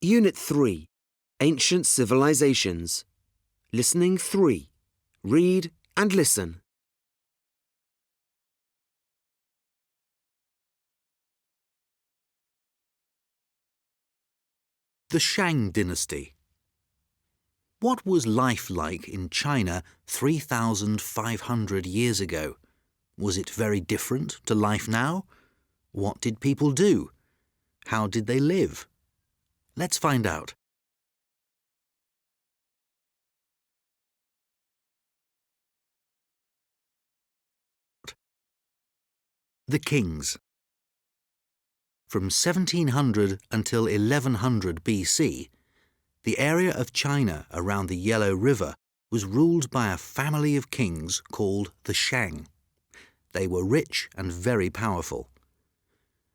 Unit 3, Ancient Civilizations. Listening 3. Read and listen. The Shang Dynasty. What was life like in China 3,500 years ago? Was it very different to life now? What did people do? How did they live? Let's find out. The kings. From 1700 until 1100 BC, the area of China around the Yellow River was ruled by a family of kings called the Shang. They were rich and very powerful.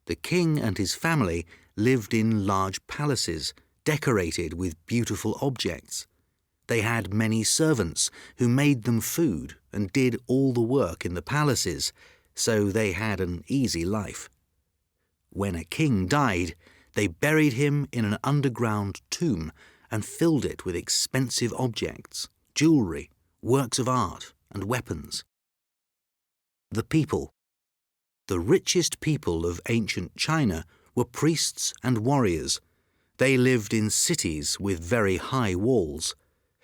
The king and his family lived in large palaces decorated with beautiful objects. They had many servants who made them food and did all the work in the palaces, so they had an easy life. When a king died, they buried him in an underground tomb and filled it with expensive objects, jewelry, works of art, and weapons. The people. The richest people of ancient China were priests and warriors. They lived in cities with very high walls.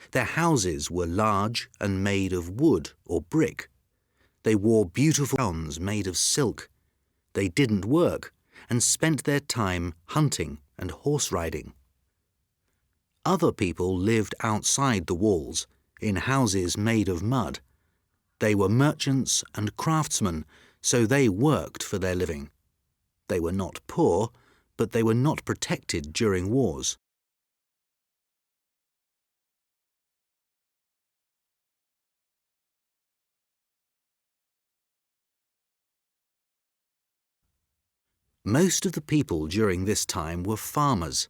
Their houses were large and made of wood or brick. They wore beautiful gowns made of silk. They didn't work and spent their time hunting and horse riding. Other people lived outside the walls, in houses made of mud. They were merchants and craftsmen, so they worked for their living. They were not poor, but they were not protected during wars. Most of the people during this time were farmers.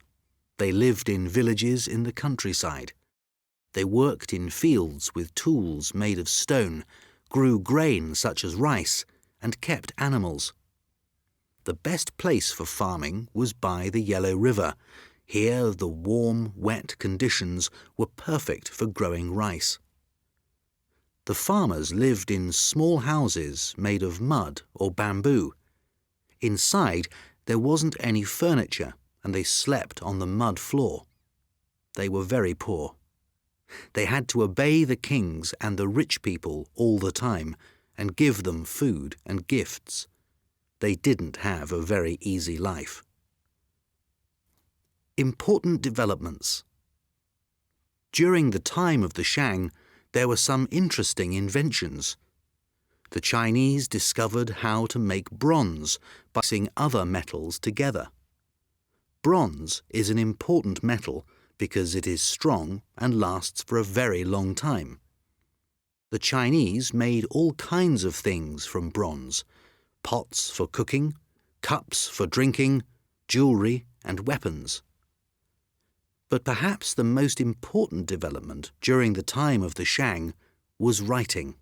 They lived in villages in the countryside. They worked in fields with tools made of stone, grew grain such as rice, and kept animals. The best place for farming was by the Yellow River. Here the warm, wet conditions were perfect for growing rice. The farmers lived in small houses made of mud or bamboo. Inside, there wasn't any furniture, and they slept on the mud floor. They were very poor. They had to obey the kings and the rich people all the time and give them food and gifts. They didn't have a very easy life. Important developments. During the time of the Shang, there were some interesting inventions. The Chinese discovered how to make bronze by mixing other metals together. Bronze is an important metal because it is strong and lasts for a very long time. The Chinese made all kinds of things from bronze: pots for cooking, cups for drinking, jewelry, and weapons. But perhaps the most important development during the time of the Shang was writing.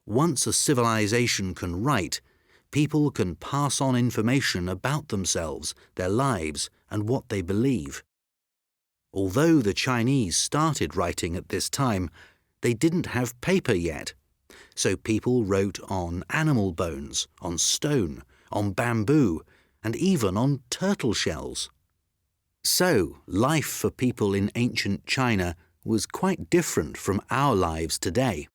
Once a civilization can write, people can pass on information about themselves, their lives, and what they believe. Although the Chinese started writing at this time, they didn't have paper yet, so people wrote on animal bones, on stone, on bamboo, and even on turtle shells. So, life for people in ancient China was quite different from our lives today.